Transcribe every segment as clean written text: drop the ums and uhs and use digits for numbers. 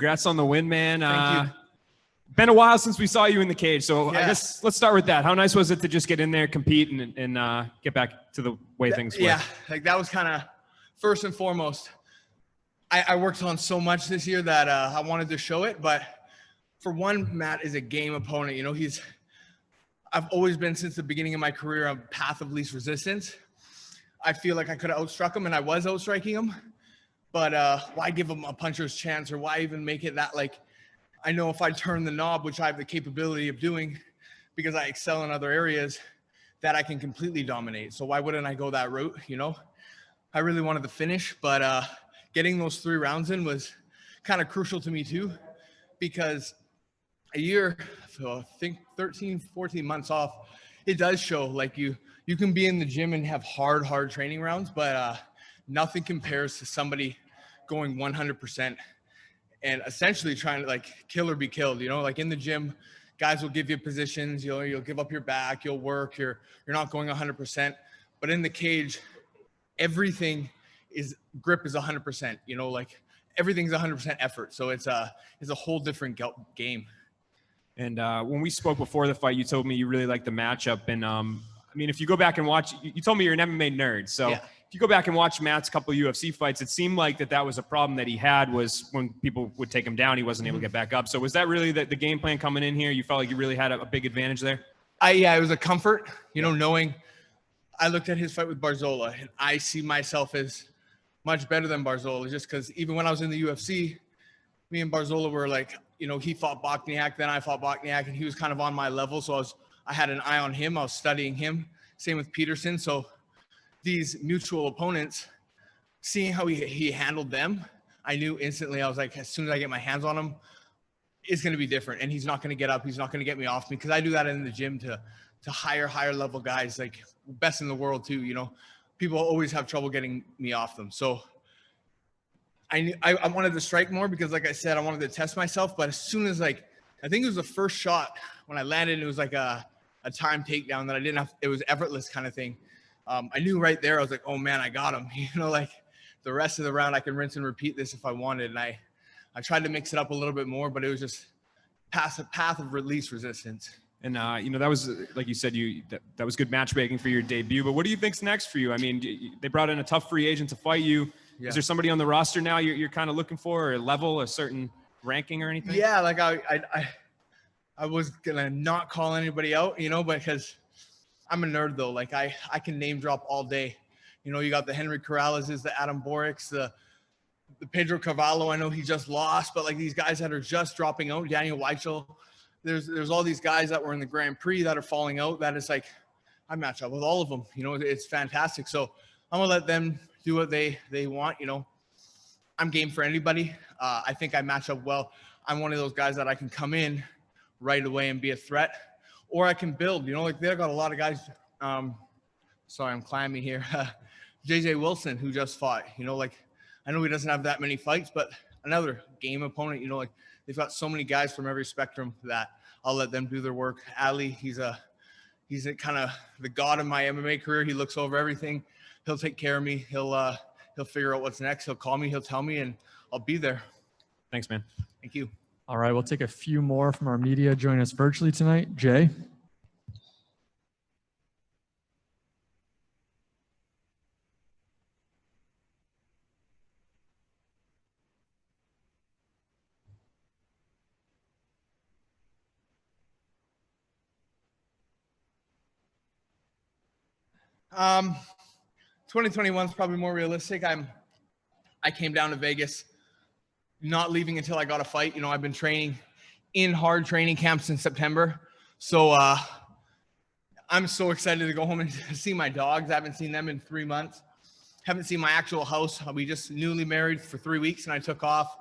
Congrats on the win, man. Thank you. Been a while since we saw you in the cage, so Yeah. I guess let's start with that. How nice was it to just get in there, compete, and get back to the way things were? Yeah, like that was kind of first and foremost. I worked on so much this year that I wanted to show it, but for one, Matt is a game opponent. You know, I've always been, since the beginning of my career, a path of least resistance. I feel like I could have outstruck him, and I was outstriking him, but why give him a puncher's chance, or why even make it that, like, I know if I turn the knob, which I have the capability of doing because I excel in other areas, that I can completely dominate. So why wouldn't I go that route? You know, I really wanted to finish, but getting those 3 rounds in was kind of crucial to me too, because a year, so I think 13, 14 months off, it does show. Like you can be in the gym and have hard training rounds, but nothing compares to somebody going 100% and essentially trying to like kill or be killed. You know, like in the gym, guys will give you positions, you'll give up your back, you'll work, you're not going 100%. But in the cage, everything is grip is 100%, you know, like everything's 100% effort. So it's a whole different game. And when we spoke before the fight, you told me you really liked the matchup. And I mean, if you go back and watch, you told me you're an MMA nerd. So Yeah. if you go back and watch Matt's couple UFC fights, it seemed like that was a problem that he had, was when people would take him down, he wasn't able to get back up. So was that really the game plan coming in here? You felt like you really had a big advantage there? Yeah, it was a comfort, you know, knowing I looked at his fight with Barzola, and I see myself as much better than Barzola, just because even when I was in the UFC, me and Barzola were like, you know, he fought Bokniak, then I fought Bokniak, and he was kind of on my level. So I had an eye on him. I was studying him. Same with Peterson. So these mutual opponents, seeing how he handled them, I knew instantly. I was like, as soon as I get my hands on him, it's going to be different. And he's not going to get up. He's not going to get me off me, because I do that in the gym to higher level guys, like best in the world too. You know, people always have trouble getting me off them. So I wanted to strike more because, like I said, I wanted to test myself. But as soon as, like, I think it was the first shot when I landed, it was like a time takedown that I didn't have. It was effortless kind of thing. I knew right there. I was like, oh man, I got him. You know, like the rest of the round, I can rinse and repeat this if I wanted. And I tried to mix it up a little bit more, but it was just past a path of least resistance. And, you know, that was, like you said, that was good matchmaking for your debut. But what do you think's next for you? I mean, they brought in a tough free agent to fight you. Yeah. Is there somebody on the roster now you're kind of looking for, or a level, a certain ranking or anything? Yeah, like I was going to not call anybody out, you know, because I'm a nerd, though. Like, I can name drop all day. You know, you got the Henry Corrales, the Adam Boricks, the Pedro Carvalho. I know he just lost, but like these guys that are just dropping out, Daniel Weichel. There's all these guys that were in the Grand Prix that are falling out. That is like, I match up with all of them. You know, it's fantastic. So I'm going to let them do what they want. You know, I'm game for anybody. I think I match up well. I'm one of those guys that I can come in right away and be a threat, or I can build. You know, like they've got a lot of guys. Sorry, I'm clammy here. JJ Wilson, who just fought. You know, like I know he doesn't have that many fights, but another game opponent. You know, like they've got so many guys from every spectrum that I'll let them do their work. Ali, he's a kind of the god of my MMA career. He looks over everything. He'll take care of me. He'll figure out what's next. He'll call me. He'll tell me, and I'll be there. Thanks, man. Thank you. All right, we'll take a few more from our media. Join us virtually tonight. Jay. 2021 is probably more realistic. I came down to Vegas, not leaving until I got a fight. You know, I've been training in hard training camps since September. So I'm so excited to go home and see my dogs. I haven't seen them in 3 months. Haven't seen my actual house. We just newly married for 3 weeks and I took off.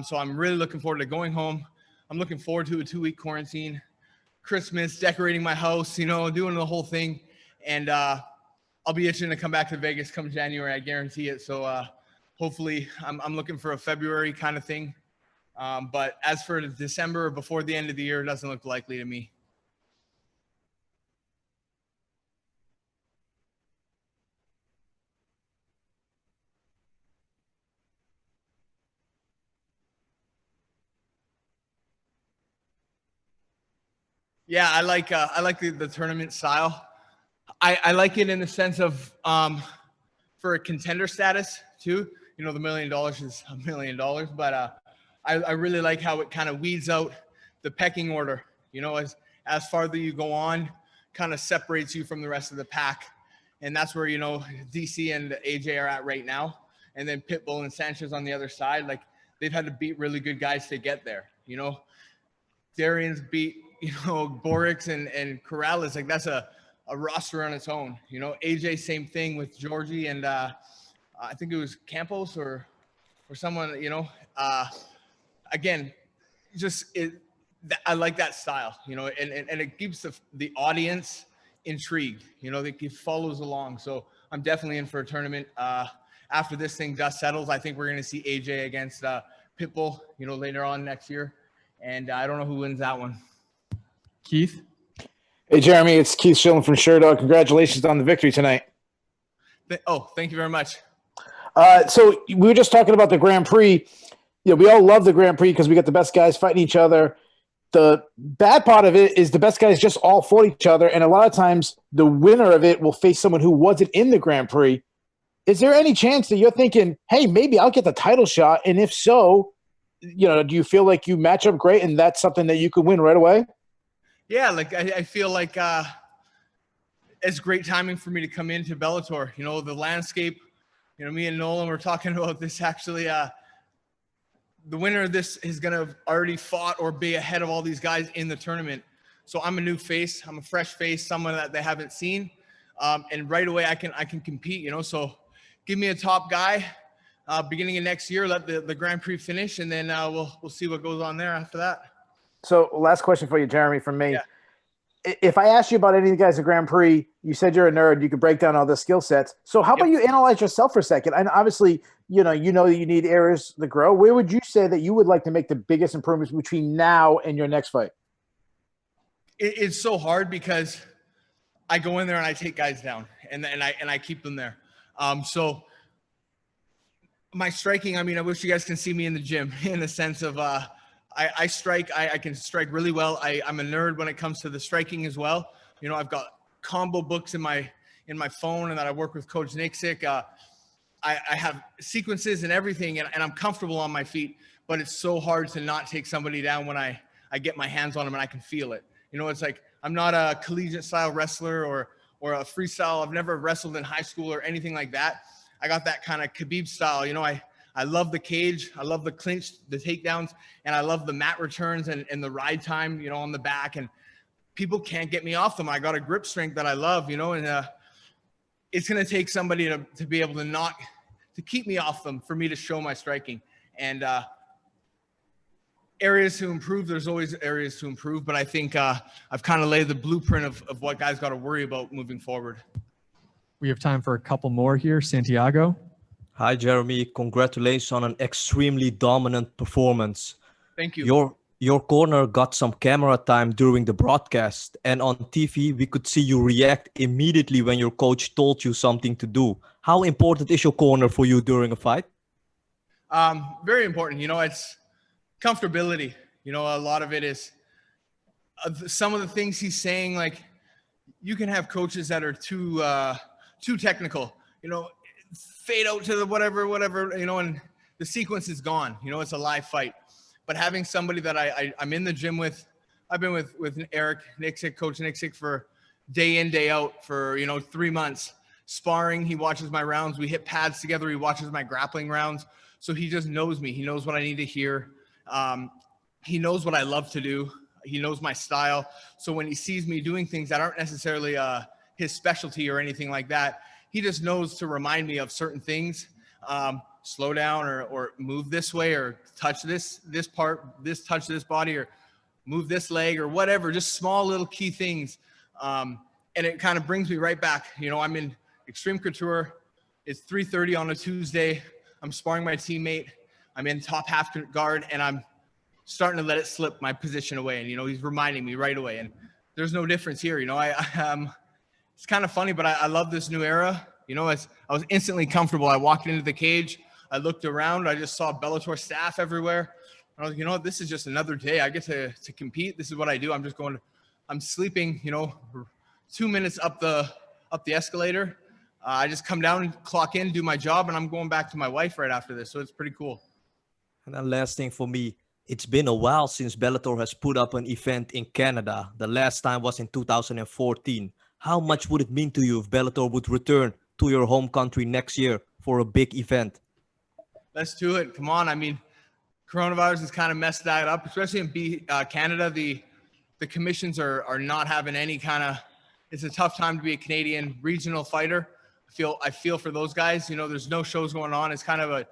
So I'm really looking forward to going home. I'm looking forward to a 2-week quarantine, Christmas, decorating my house, you know, doing the whole thing. And I'll be itching to come back to Vegas come January. I guarantee it. So hopefully I'm looking for a February kind of thing. But as for December or before the end of the year, it doesn't look likely to me. Yeah, I like the tournament style. I like it in the sense of for a contender status too. You know, the $1 million is $1 million, but I really like how it kind of weeds out the pecking order. You know, as farther you go on, kind of separates you from the rest of the pack, and that's where, you know, DC and AJ are at right now, and then Pitbull and Sanchez on the other side. Like, they've had to beat really good guys to get there. You know, Darian's beat, you know, Borix and Corrales. Like, that's a roster on its own. You know, AJ, same thing with Georgie and I think it was Campos or someone, you know. Again, just I like that style, you know, and it keeps the audience intrigued, you know, it follows along. So I'm definitely in for a tournament. After this thing just settles, I think we're going to see AJ against Pitbull, you know, later on next year. And I don't know who wins that one. Keith? Hey, Jeremy, it's Keith Schilling from Sherdog. Congratulations on the victory tonight. Thank you very much. So we were just talking about the Grand Prix. You know, we all love the Grand Prix because we got the best guys fighting each other. The bad part of it is the best guys just all fought each other, and a lot of times the winner of it will face someone who wasn't in the Grand Prix. Is there any chance that you're thinking, hey, maybe I'll get the title shot? And if so, you know, do you feel like you match up great and that's something that you could win right away? Yeah, like I feel like it's great timing for me to come into Bellator. You know, the landscape, you know, me and Nolan were talking about this actually. The winner of this is going to have already fought or be ahead of all these guys in the tournament. So I'm a new face. I'm a fresh face, someone that they haven't seen. And right away I can compete, you know. So give me a top guy beginning of next year, let the Grand Prix finish, and then we'll see what goes on there after that. So last question for you, Jeremy, from me. Yeah. If I asked you about any of the guys at Grand Prix, you said you're a nerd. You could break down all the skill sets. So how about you analyze yourself for a second? And obviously, you know that you need areas to grow. Where would you say that you would like to make the biggest improvements between now and your next fight? It's so hard because I go in there and I take guys down, and I keep them there. So my striking, I mean, I wish you guys can see me in the gym in the sense of I strike. I can strike really well. I'm a nerd when it comes to the striking as well. You know, I've got combo books in my phone, and that I work with Coach Nixick. I have sequences and everything, and I'm comfortable on my feet. But it's so hard to not take somebody down when I get my hands on them and I can feel it. You know, it's like I'm not a collegiate style wrestler or a freestyle. I've never wrestled in high school or anything like that. I got that kind of Khabib style. You know, I love the cage. I love the clinch, the takedowns, and I love the mat returns and the ride time, you know, on the back. And people can't get me off them. I got a grip strength that I love, you know, and it's going to take somebody to be able to keep me off them for me to show my striking. And areas to improve, there's always areas to improve, but I think I've kind of laid the blueprint of what guys got to worry about moving forward. We have time for a couple more here. Santiago. Hi, Jeremy. Congratulations on an extremely dominant performance. Thank you. Your corner got some camera time during the broadcast, and on TV, we could see you react immediately when your coach told you something to do. How important is your corner for you during a fight? Very important. You know, it's comfortability. You know, a lot of it is some of the things he's saying, like you can have coaches that are too technical, you know, fade out to the whatever, you know, and the sequence is gone. You know, it's a live fight. But having somebody that I'm in the gym with, I've been with Eric Nixick, Coach Nixick, for day in, day out for, you know, 3 months. Sparring, he watches my rounds. We hit pads together. He watches my grappling rounds. So he just knows me. He knows what I need to hear. He knows what I love to do. He knows my style. So when he sees me doing things that aren't necessarily his specialty or anything like that, he just knows to remind me of certain things. Slow down or move this way or touch this part, touch this body or move this leg or whatever, just small little key things. And it kind of brings me right back. You know, I'm in Extreme Couture. It's 3:30 on a Tuesday. I'm sparring my teammate. I'm in top half guard and I'm starting to let it slip my position away. And, you know, he's reminding me right away. And there's no difference here. You know, it's kind of funny, but I love this new era. You know, I was instantly comfortable. I walked into the cage. I looked around. I just saw Bellator staff everywhere. I was like, you know what? This is just another day. I get to compete. This is what I do. I'm I'm sleeping, 2 minutes up the escalator. I just come down, clock in, do my job, and I'm going back to my wife right after this. So it's pretty cool. And then last thing for me, it's been a while since Bellator has put up an event in Canada. The last time was in 2014. How much would it mean to you if Bellator would return to your home country next year for a big event? Let's do it. Come on. I mean, coronavirus has kind of messed that up, especially in Canada. The commissions are not having any kind of, it's a tough time to be a Canadian regional fighter. I feel for those guys. There's no shows going on. It's kind of a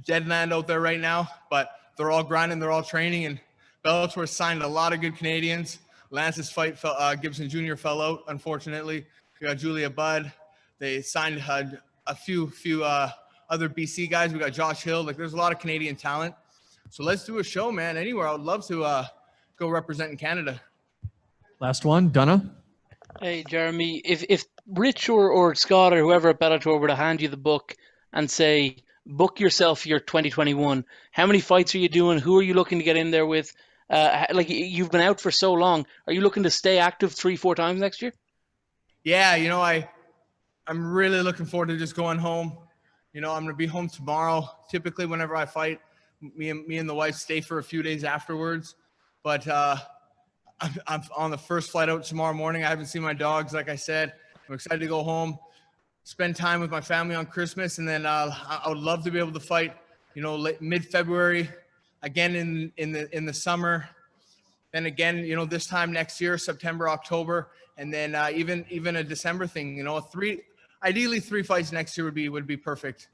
dead land out there right now, but they're all grinding, they're all training, and Bellator signed a lot of good Canadians. Lance's fight, Gibson Jr. fell out, unfortunately. We got Julia Budd. They signed a few other BC guys. We got Josh Hill. There's a lot of Canadian talent. So let's do a show, man. Anywhere. I would love to go represent in Canada. Last one, Donna. Hey, Jeremy, if Rich or Scott or whoever at Bellator were to hand you the book and say, book yourself for your 2021, how many fights are you doing? Who are you looking to get in there with? You've been out for so long. Are you looking to stay active 3-4 times next year? Yeah, I'm really looking forward to just going home. I'm going to be home tomorrow. Typically, whenever I fight, me and the wife stay for a few days afterwards. But I'm on the first flight out tomorrow morning. I haven't seen my dogs, like I said. I'm excited to go home, spend time with my family on Christmas, and then I would love to be able to fight, mid-February, again in the summer, then again, this time next year, September, October, and then even a December thing. Ideally 3 fights next year would be perfect.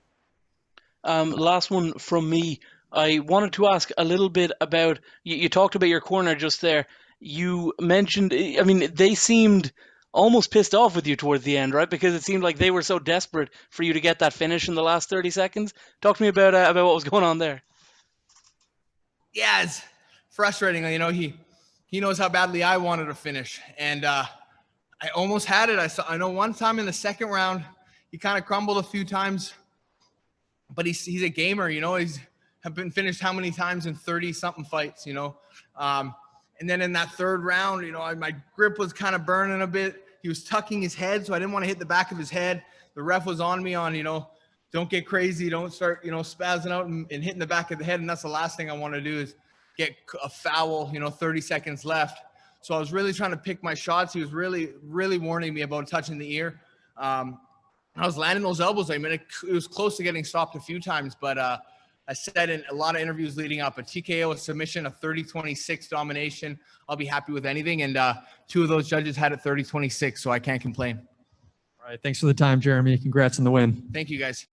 Last one from me. I wanted to ask a little bit about, you talked about your corner just there. You mentioned, they seemed almost pissed off with you towards the end, right? Because it seemed like they were so desperate for you to get that finish in the last 30 seconds. Talk to me about what was going on there. Yeah, it's frustrating. He knows how badly I wanted to finish, and I almost had it. I know one time in the second round, he kind of crumbled a few times, but he's a gamer. He's have been finished how many times in 30 something fights. And then in that third round, my grip was kind of burning a bit. He was tucking his head, so I didn't want to hit the back of his head. The ref was on me on, don't get crazy. Don't start, spazzing out and hitting the back of the head. And that's the last thing I want to do is get a foul, 30 seconds left. So I was really trying to pick my shots. He was really, really warning me about touching the ear. I was landing those elbows. It was close to getting stopped a few times, but I said in a lot of interviews leading up, a TKO, a submission, a 30-26 domination. I'll be happy with anything. And 2 of those judges had it 30-26, so I can't complain. All right. Thanks for the time, Jeremy. Congrats on the win. Thank you, guys.